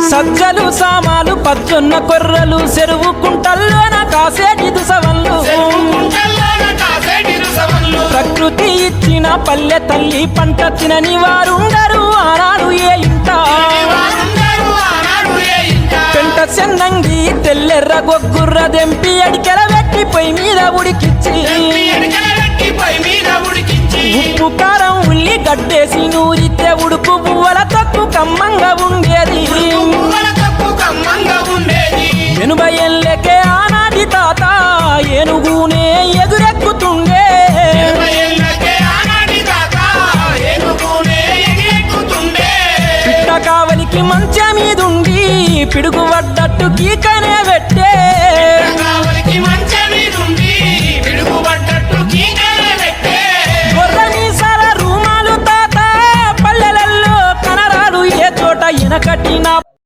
సజ్జలు సామాలు పచ్చొన్న కొర్రలు చెరువు కుంటల్లోన కాసేటి దుసవన్లు ప్రకృతి ఇచ్చిన పల్లె తల్లి పంట తినని వారుండరు ఆనాడు ఏ ఇంట పెంట చెన్నంగి తెల్లెర్ర గొగ్గుర్ర దెంపి అడికెల వెట్టి పొయ్యి మీద ఉడికిచ్చి ఉప్పు కారం ఉల్లి గడ్డేసి నూరితే ఉడుకు పువ్వుల తక్కు కమ్మంగా ఉండేది ఎనుభై ఏళ్ళకే ఆనాటి తాత ఏనుగునే ఎదురెక్కుతుండే పిట్ట కావలికి మంచం మీదుండి పిడుగు పడ్డట్టు కీకనే పెట్టే గొర్రె మీసాల రూమాలు తాత పల్లెలల్లో కనరాలు ఏ చోట ఎనకటిన